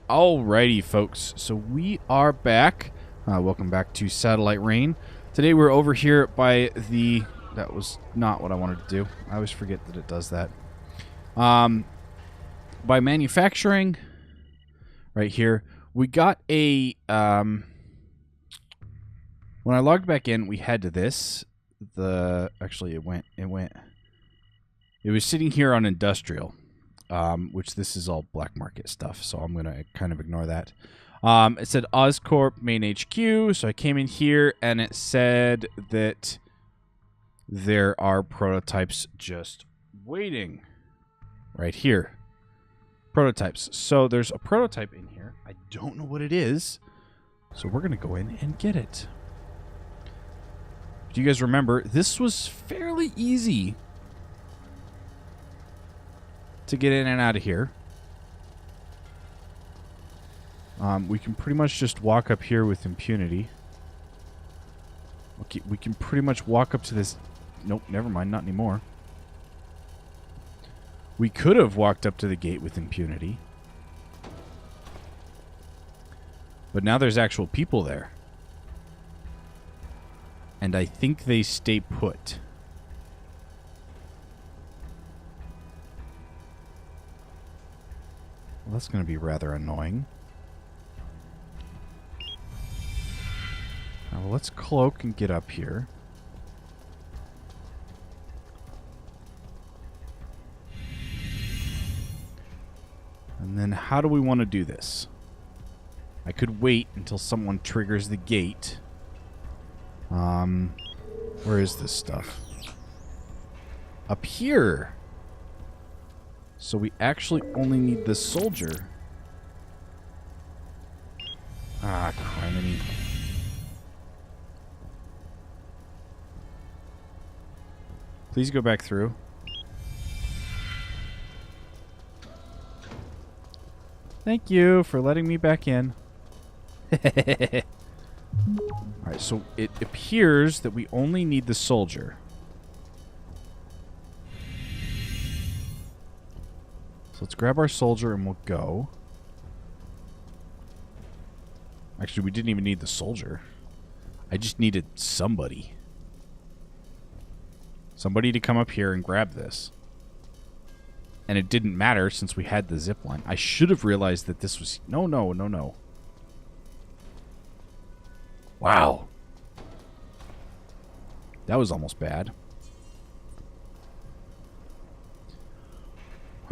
Alrighty, folks. So we are back. Welcome back to Satellite Rain. Today we're over here by the... That was not what I wanted to do. I always forget that it does that. By manufacturing, right here, we got a... when I logged back in, we had this. Actually, it was sitting here on industrial. Which this is all black market stuff, so I'm going to kind of ignore that. It said Oscorp main HQ, so I came in here and it said that there are prototypes just waiting right here. Prototypes. So there's a prototype in here. I don't know what it is, so we're going to go in and get it. Do you guys remember? This was fairly easy to get in and out of here. We can pretty much just walk up here with impunity. Okay, we can pretty much walk up to this... Nope, never mind, not anymore. We could have walked up to the gate with impunity. But now there's actual people there. And I think they stay put. Well, that's going to be rather annoying. Now, let's cloak and get up here. And then how do we want to do this? I could wait until someone triggers the gate. Where is this stuff? Up here. So we actually only need the soldier. Ah, criminy. Please go back through. Thank you for letting me back in. Alright, so it appears that we only need the soldier. So let's grab our soldier and we'll go. Actually, we didn't even need the soldier. I just needed somebody. Somebody to come up here and grab this. And it didn't matter since we had the zipline. I should have realized that this was... No. Wow. That was almost bad.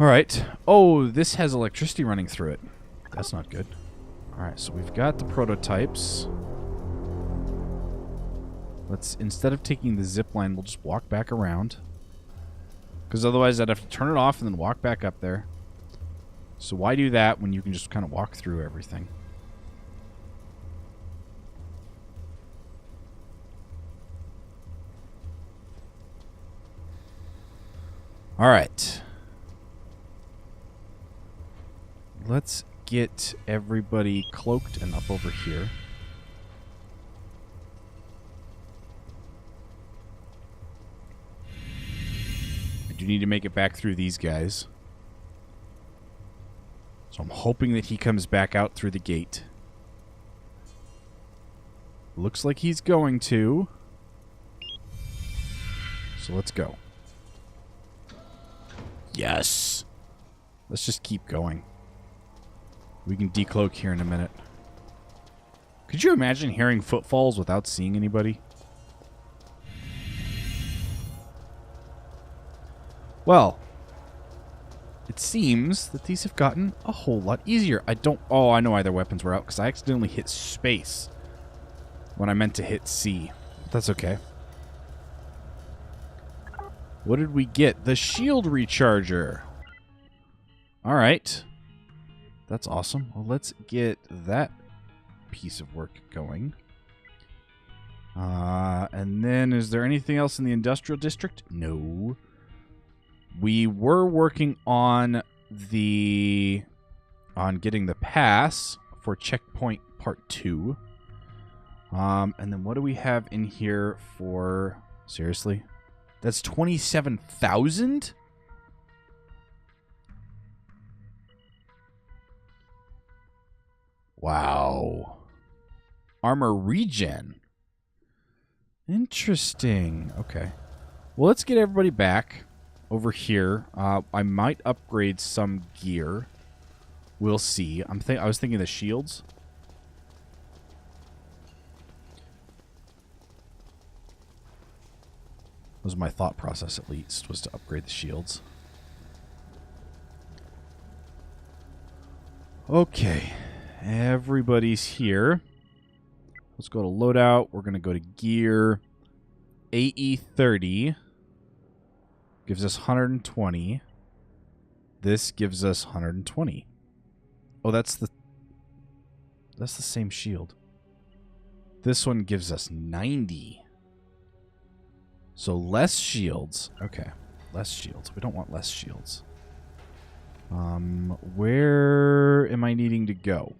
Alright. Oh, this has electricity running through it. That's not good. Alright, so we've got the prototypes. Let's, instead of taking the zip line, we'll just walk back around. Because otherwise I'd have to turn it off and then walk back up there. So why do that when you can just kind of walk through everything? Alright. Let's get everybody cloaked and up over here. I do need to make it back through these guys. So I'm hoping that he comes back out through the gate. Looks like he's going to. So let's go. Yes! Let's just keep going. We can decloak here in a minute. Could you imagine hearing footfalls without seeing anybody? Well, it seems that these have gotten a whole lot easier. Oh, I know why their weapons were out, because I accidentally hit space when I meant to hit C. But that's okay. What did we get? The shield recharger. Alright. That's awesome. Well, let's get that piece of work going. And then, is there anything else in the industrial district? No. We were working on getting the pass for checkpoint part 2. And then what do we have in here for... Seriously? That's 27,000? Wow. Armor regen. Interesting. Okay. Well, let's get everybody back over here. I might upgrade some gear. We'll see. I was thinking the shields. Was my thought process, at least, was to upgrade the shields. Okay. Everybody's here. Let's go to loadout. We're going to go to gear. AE 30 gives us 120. This gives us 120. Oh, that's the same shield. This one gives us 90. So less shields. Okay. Less shields. We don't want less shields. Where am I needing to go?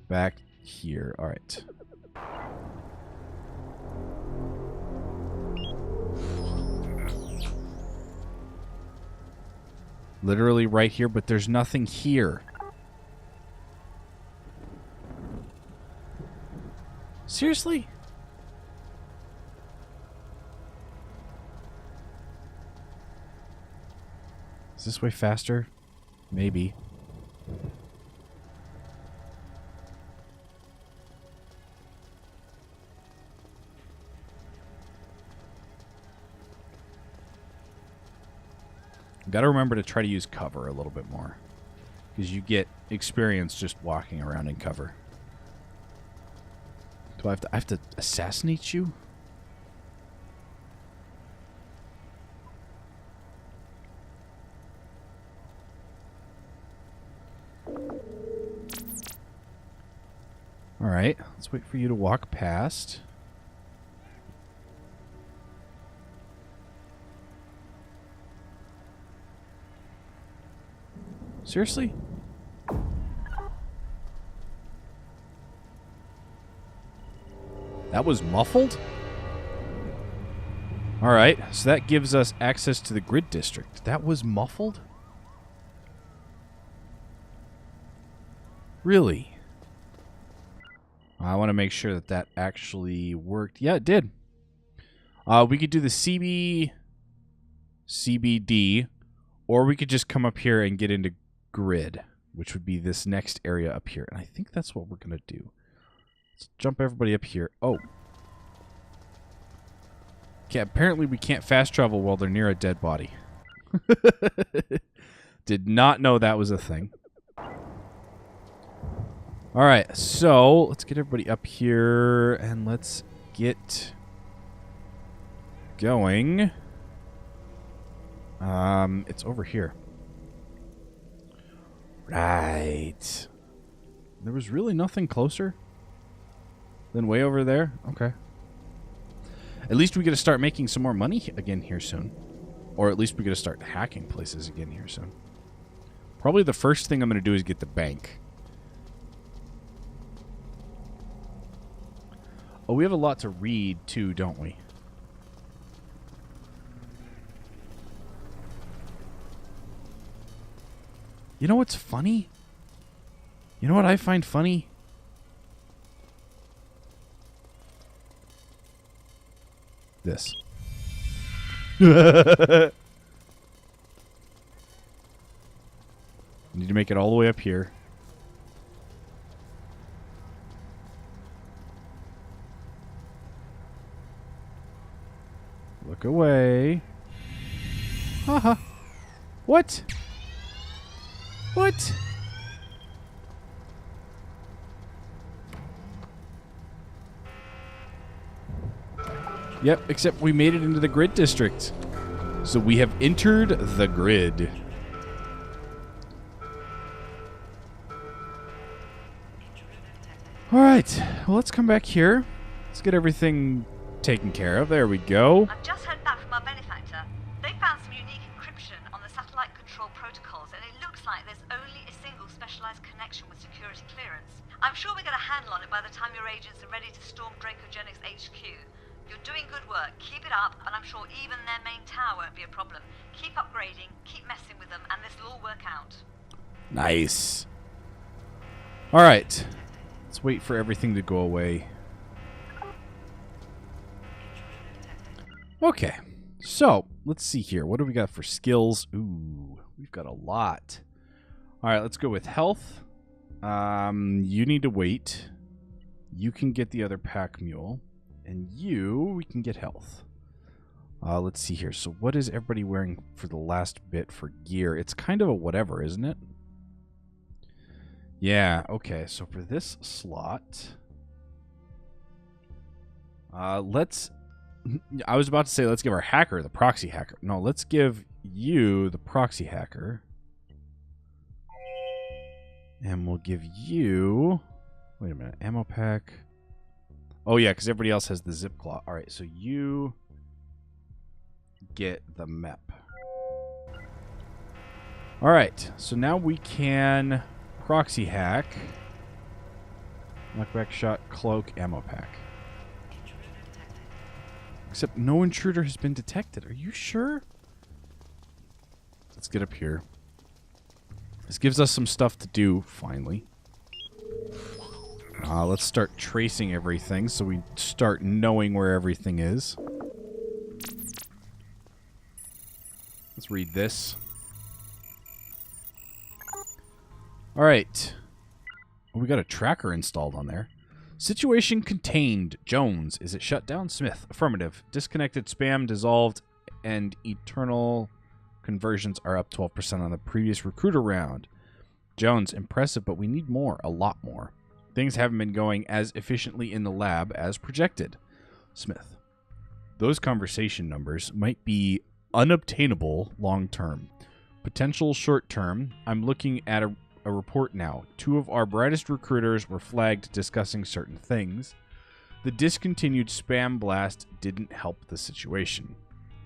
Back here. All right. Literally right here, but there's nothing here. Seriously? Is this way faster? Maybe. Got to remember to try to use cover a little bit more, because you get experience just walking around in cover. Do I have to assassinate you? All right, let's wait for you to walk past. Seriously? That was muffled? Alright, so that gives us access to the grid district. That was muffled? Really? I want to make sure that that actually worked. Yeah, it did. We could do the CBD, or we could just come up here and get into grid, which would be this next area up here. And I think that's what we're going to do. Let's jump everybody up here. Oh. Okay, apparently we can't fast travel while they're near a dead body. Did not know that was a thing. All right, so let's get everybody up here and let's get going. It's over here. Right. There was really nothing closer than way over there? Okay. At least we get to start making some more money again here soon. Or at least we get to start hacking places again here soon. Probably the first thing I'm going to do is get the bank. Oh, we have a lot to read too, don't we? You know what's funny? You know what I find funny? This. Need to make it all the way up here. Look away. Haha. What? What? Yep, except we made it into the grid district. So we have entered the grid. Alright, well, let's come back here. Let's get everything taken care of. There we go. I've just heard back from our benefactor. They found some unique encryption on the satellite control protocols, and it looks like there's only a single specialized connection with security clearance. I'm sure we get a handle on it by the time your agents are ready to storm Dracogenics HQ. You're doing good work. Keep it up, and I'm sure even their main tower won't be a problem. Keep upgrading, keep messing with them, and this will all work out. Nice. All right. Let's wait for everything to go away. Okay. So, let's see here. What do we got for skills? Ooh, we've got a lot. All right, let's go with health. You need to wait. You can get the other pack mule. And we can get health. Let's see here. So what is everybody wearing for the last bit for gear? It's kind of a whatever, isn't it? Yeah, okay. So for this slot, let's... I was about to say let's give our hacker the proxy hacker. No, let's give you the proxy hacker. And we'll give you... Wait a minute. Ammo pack. Oh, yeah, because everybody else has the zip claw. All right, so you get the MEP. All right, so now we can proxy hack. Knockback shot, cloak, ammo pack. Except no intruder has been detected. Are you sure? Let's get up here. This gives us some stuff to do, finally. Let's start tracing everything so we start knowing where everything is. Let's read this. Alright. Oh, we got a tracker installed on there. Situation contained. Jones. Is it shut down? Smith. Affirmative. Disconnected, spam, dissolved, and eternal conversions are up 12% on the previous recruiter round. Jones. Impressive, but we need more. A lot more. Things haven't been going as efficiently in the lab as projected. Smith. Those conversation numbers might be unobtainable long term. Potential short term. I'm looking at a report now. 2 of our brightest recruiters were flagged discussing certain things. The discontinued spam blast didn't help the situation.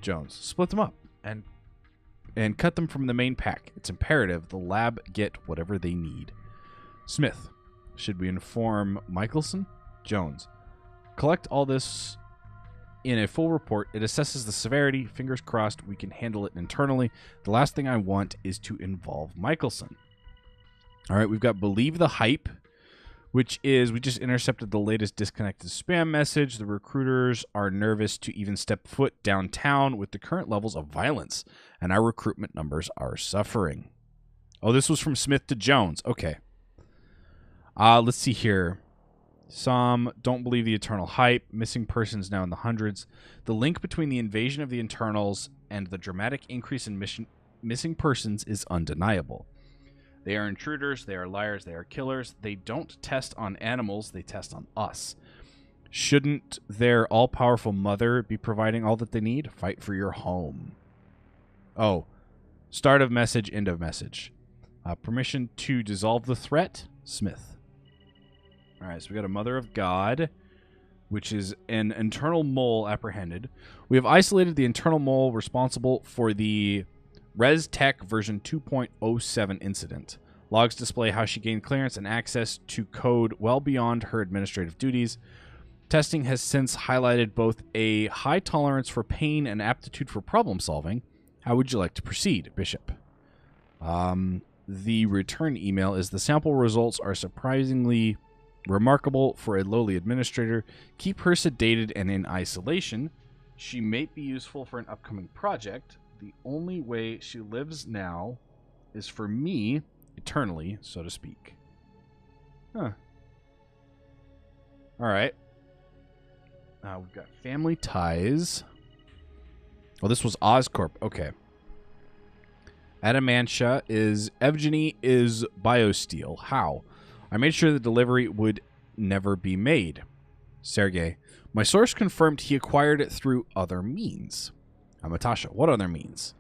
Jones. Split them up and cut them from the main pack. It's imperative the lab get whatever they need. Smith. Should we inform Michelson? Jones. Collect all this in a full report. It assesses the severity. Fingers crossed we can handle it internally. The last thing I want is to involve Michelson. All right, we've got Believe the Hype, which is we just intercepted the latest disconnected spam message. The recruiters are nervous to even step foot downtown with the current levels of violence, and our recruitment numbers are suffering. Oh, this was from Smith to Jones. Okay. Let's see here. Some don't believe the eternal hype. Missing persons now in the hundreds. The link between the invasion of the internals and the dramatic increase in missing persons is undeniable. They are intruders, they are liars, they are killers. They don't test on animals, they test on us. Shouldn't their all-powerful mother be providing all that they need? Fight for your home. Oh. Start of message, end of message. Permission to dissolve the threat? Smith. Alright, so we got a Mother of God, which is an internal mole apprehended. We have isolated the internal mole responsible for the ResTech version 2.07 incident. Logs display how she gained clearance and access to code well beyond her administrative duties. Testing has since highlighted both a high tolerance for pain and aptitude for problem solving. How would you like to proceed, Bishop? The return email is the sample results are surprisingly remarkable for a lowly administrator. Keep her sedated and in isolation. She may be useful for an upcoming project. The only way she lives now is for me, eternally, so to speak. Huh. Alright. We've got family ties. Oh, this was Oscorp. Okay. Adamantia is... Evgeny is biosteel. How? I made sure the delivery would never be made. Sergey. My source confirmed he acquired it through other means. Amatasha. What other means?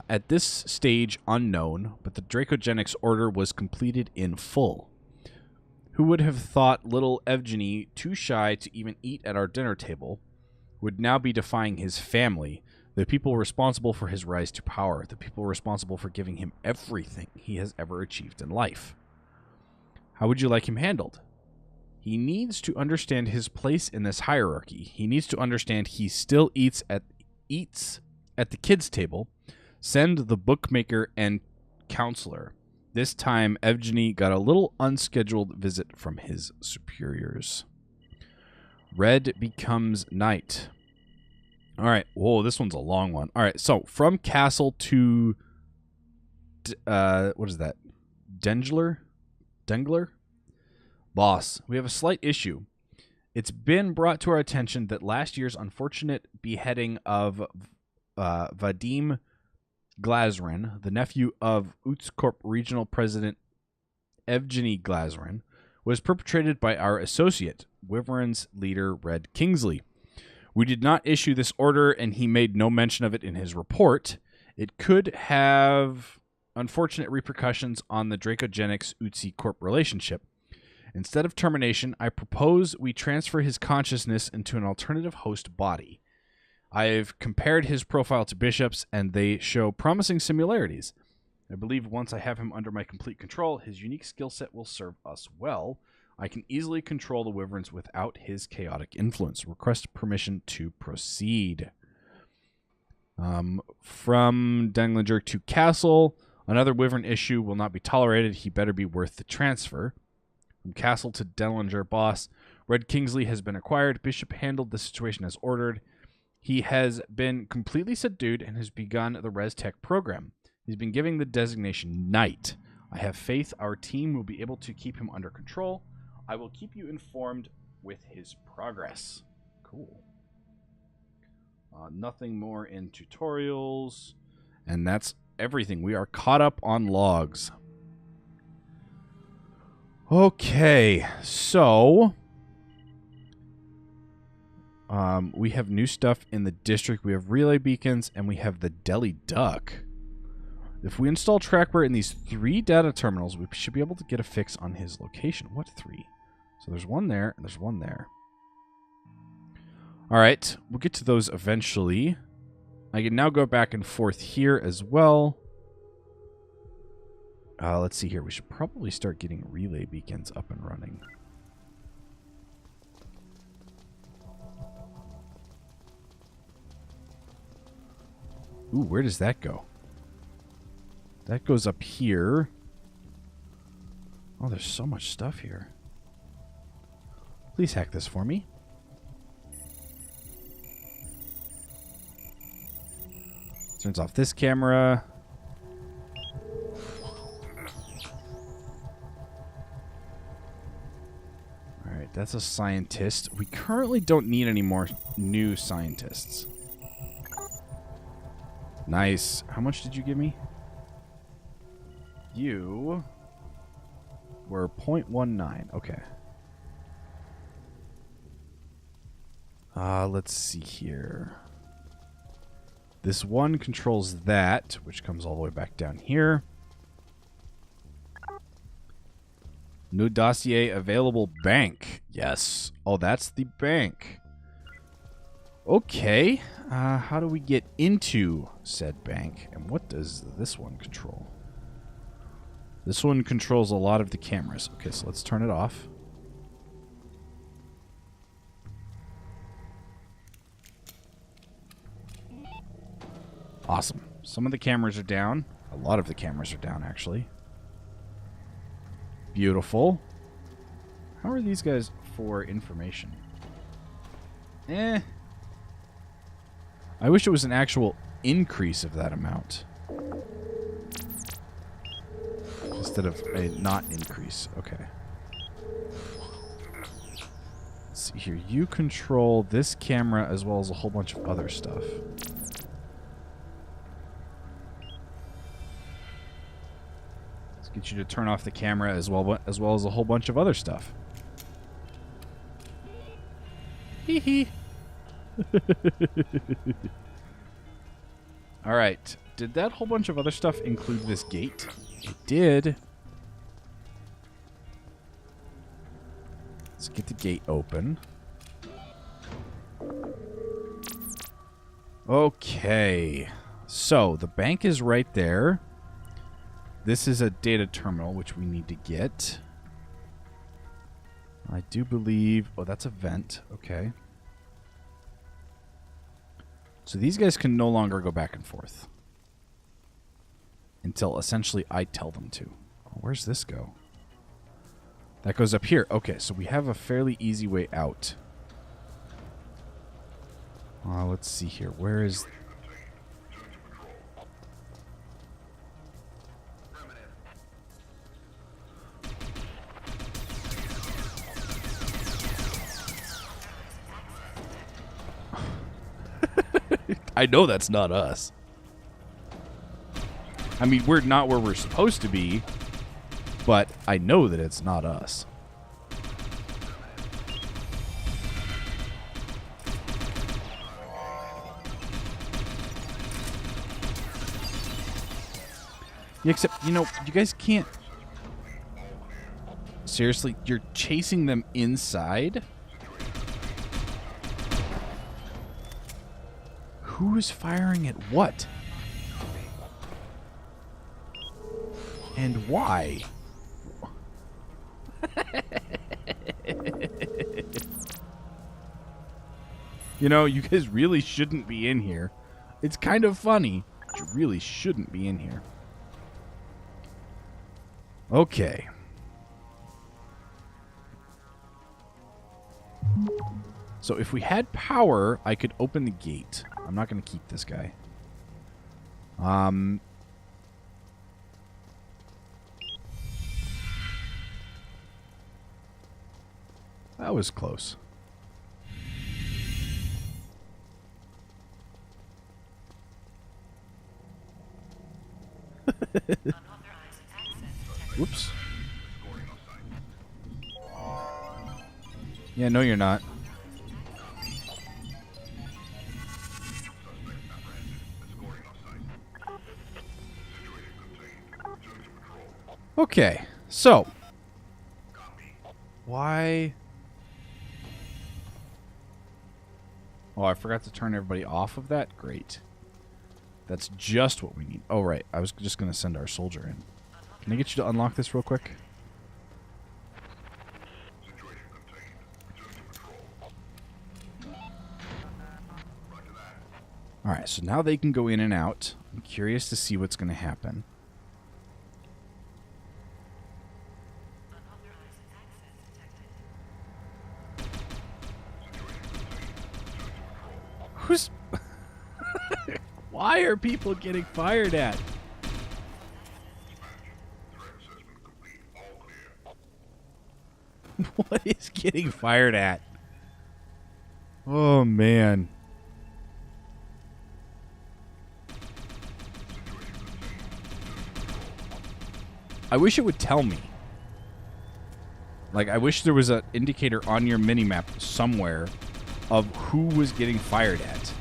At this stage, unknown, but the Dracogenics order was completed in full. Who would have thought little Evgeny, too shy to even eat at our dinner table, would now be defying his family, the people responsible for his rise to power, the people responsible for giving him everything he has ever achieved in life. How would you like him handled? He needs to understand his place in this hierarchy. He needs to understand he still eats at the kids' table. Send the bookmaker and counselor. This time, Evgeny got a little unscheduled visit from his superiors. Red becomes night. All right. Whoa, this one's a long one. All right. So from castle to, what is that? Dengler? Boss, we have a slight issue. It's been brought to our attention that last year's unfortunate beheading of Vadim Glazrin, the nephew of SWTOR regional president Evgeny Glazrin, was perpetrated by our associate, Wyvern's leader Red Kingsley. We did not issue this order, and he made no mention of it in his report. It could have unfortunate repercussions on the Dracogenics Utsi Corp relationship. Instead of termination, I propose we transfer his consciousness into an alternative host body. I've compared his profile to Bishop's, and they show promising similarities. I believe once I have him under my complete control, his unique skill set will serve us well. I can easily control the Wyverns without his chaotic influence. Request permission to proceed. From Denglinger to Castle, another Wyvern issue will not be tolerated. He better be worth the transfer. From Castle to Denlinger, boss, Red Kingsley has been acquired. Bishop handled the situation as ordered. He has been completely subdued and has begun the ResTech program. He's been given the designation Knight. I have faith our team will be able to keep him under control. I will keep you informed with his progress. Cool. Nothing more in tutorials. And that's everything. We are caught up on logs. Okay, so we have new stuff in the district. We have relay beacons, and we have the Deli Duck. If we install trackware in these 3 data terminals, we should be able to get a fix on his location. What 3? So there's one there, and there's one there. All right, we'll get to those eventually. I can now go back and forth here as well. Let's see here. We should probably start getting relay beacons up and running. Ooh, where does that go? That goes up here. Oh, there's so much stuff here. Please hack this for me. Turns off this camera. Alright, that's a scientist. We currently don't need any more new scientists. Nice. How much did you give me? You were 0.19. Okay. Let's see here. This one controls that, which comes all the way back down here. New dossier available bank. Yes. Oh, that's the bank. Okay. How do we get into said bank? And what does this one control? This one controls a lot of the cameras. Okay, so let's turn it off. Awesome. Some of the cameras are down. A lot of the cameras are down, actually. Beautiful. How are these guys for information? I wish it was an actual increase of that amount. Instead of a not increase. Okay. Let's see here. You control this camera as well as a whole bunch of other stuff. Let's get you to turn off the camera as well as a whole bunch of other stuff. Hee hee. Alright. Did that whole bunch of other stuff include this gate? It did. Let's get the gate open. Okay. So, the bank is right there. This is a data terminal, which we need to get. I do believe... Oh, that's a vent. Okay. So these guys can no longer go back and forth. Until essentially I tell them to. Where's this go? That goes up here. Okay, so we have a fairly easy way out. Let's see here. Where is... I know that's not us. I mean, we're not where we're supposed to be, but I know that it's not us. Yeah, except, you know, you guys can't... Seriously, you're chasing them inside? Who is firing at what? And why? You know, you guys really shouldn't be in here. It's kind of funny, but you really shouldn't be in here. Okay. So if we had power, I could open the gate. I'm not going to keep this guy. That was close. Whoops. Yeah, no, you're not. Okay, so why? Oh, I forgot to turn everybody off of that. Great. That's just what we need. Oh, right. I was just going to send our soldier in. Can I get you to unlock this real quick? Alright, so now they can go in and out. I'm curious to see what's going to happen. Who's... Why are people getting fired at? What is getting fired at? Oh, man. I wish it would tell me. Like, I wish there was an indicator on your minimap somewhere of who was getting fired at.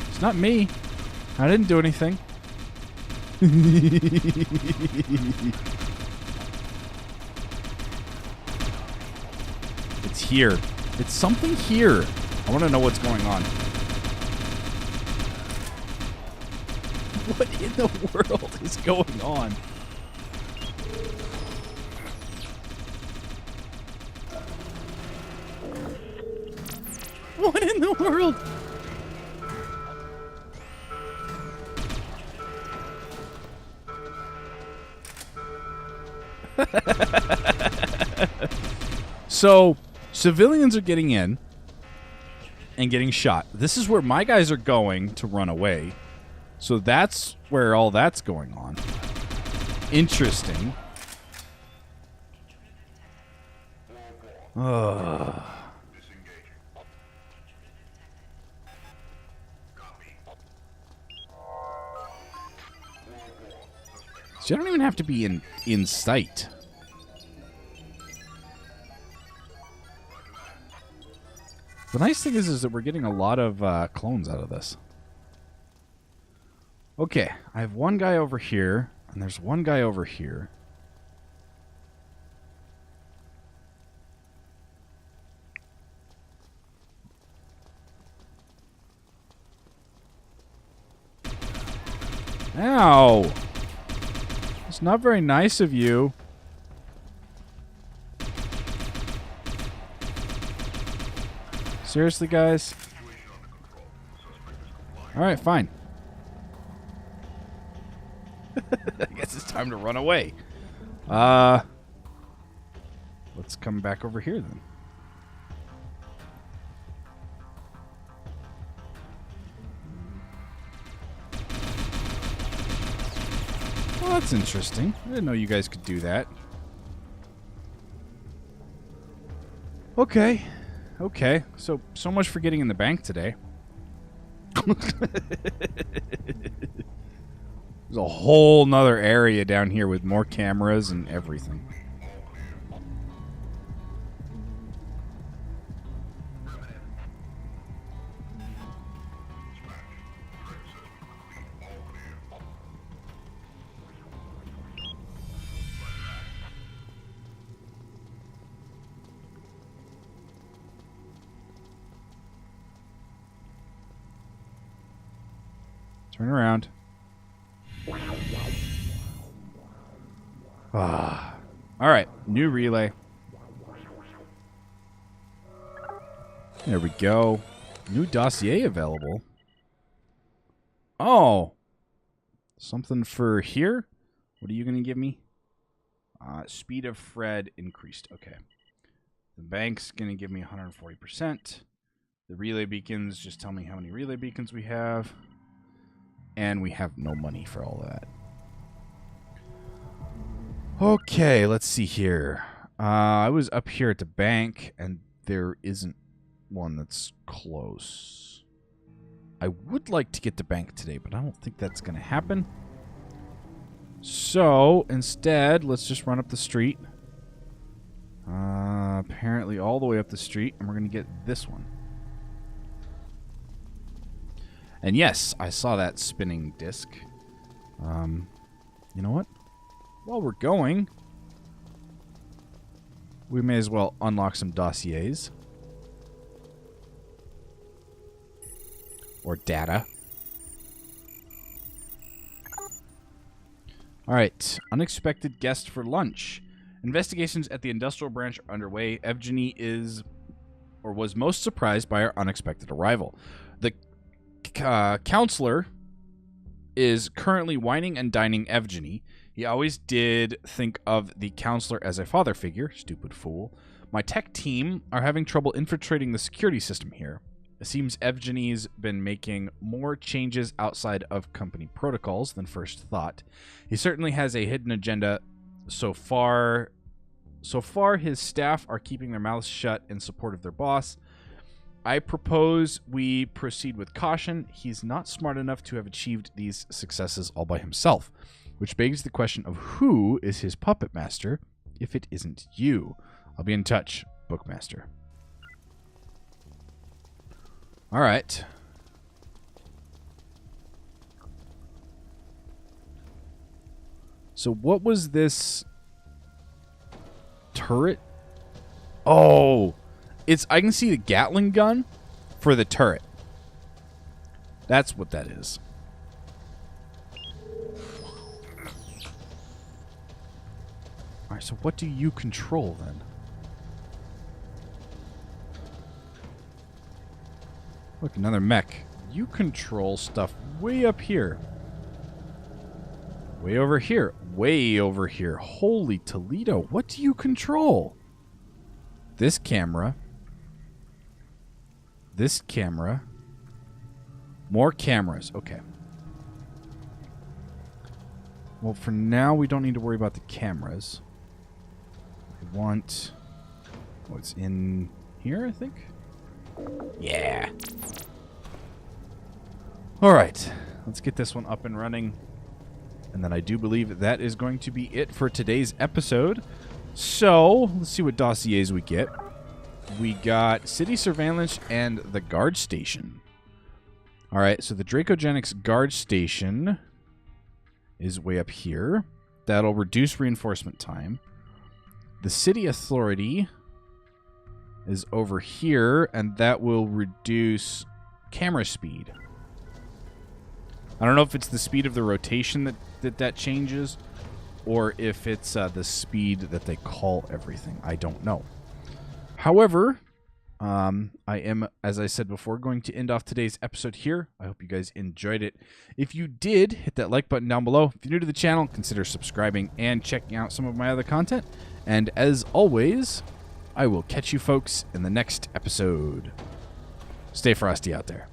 It's not me. I didn't do anything. It's here. It's something here. I want to know what's going on. What in the world is going on? What in the world? So, civilians are getting in and getting shot. This is where my guys are going to run away. So that's where all that's going on. Interesting. Ugh. So you don't even have to be in sight. The nice thing is that we're getting a lot of clones out of this. Okay, I have one guy over here, and there's one guy over here. Ow! It's not very nice of you. Seriously, guys? Alright, fine. I guess it's time to run away. Let's come back over here then. Well, that's interesting. I didn't know you guys could do that. Okay. Okay. So much for getting in the bank today. There's a whole nother area down here with more cameras and everything. Turn around. Ah. All right. New relay. There we go. New dossier available. Oh. Something for here? What are you going to give me? Speed of Fred increased. Okay. The bank's going to give me 140%. The relay beacons just tell me how many relay beacons we have. And we have no money for all of that. Okay, let's see here. I was up here at the bank, and there isn't one that's close. I would like to get to bank today, but I don't think that's going to happen. So, instead, let's just run up the street. Apparently all the way up the street, and we're going to get this one. And yes, I saw that spinning disc. You know what? While we're going, we may as well unlock some dossiers. Or data. Alright, unexpected guest for lunch. Investigations at the industrial branch are underway. Evgeny is, or was most surprised by our unexpected arrival. The counselor is currently wining and dining Evgeny. He always did think of the counselor as a father figure. Stupid fool. My tech team are having trouble infiltrating the security system here. It seems Evgeny's been making more changes outside of company protocols than first thought. He certainly has a hidden agenda. So far, his staff are keeping their mouths shut in support of their boss. I propose we proceed with caution. He's not smart enough to have achieved these successes all by himself, which begs the question of who is his puppet master if it isn't you. I'll be in touch, Bookmaster. All right. So what was this turret? Oh, I can see the Gatling gun for the turret. That's what that is. All right, so what do you control then? Look, another mech. You control stuff way up here. Way over here. Way over here. Holy Toledo. What do you control? This camera. This camera. More cameras. Okay. Well, for now, we don't need to worry about the cameras. I want... what's in here, I think? Yeah. Alright. Let's get this one up and running. And then I do believe that is going to be it for today's episode. So, let's see what dossiers we get. We got City Surveillance and the Guard Station. Alright, so the Dracogenics Guard Station is way up here. That'll reduce reinforcement time. The City Authority is over here, and that will reduce camera speed. I I don't know if it's the speed of the rotation that changes, or if it's the speed that they call everything. I don't know. However, I am, as I said before, going to end off today's episode here. I hope you guys enjoyed it. If you did, hit that like button down below. If you're new to the channel, consider subscribing and checking out some of my other content. And as always, I will catch you folks in the next episode. Stay frosty out there.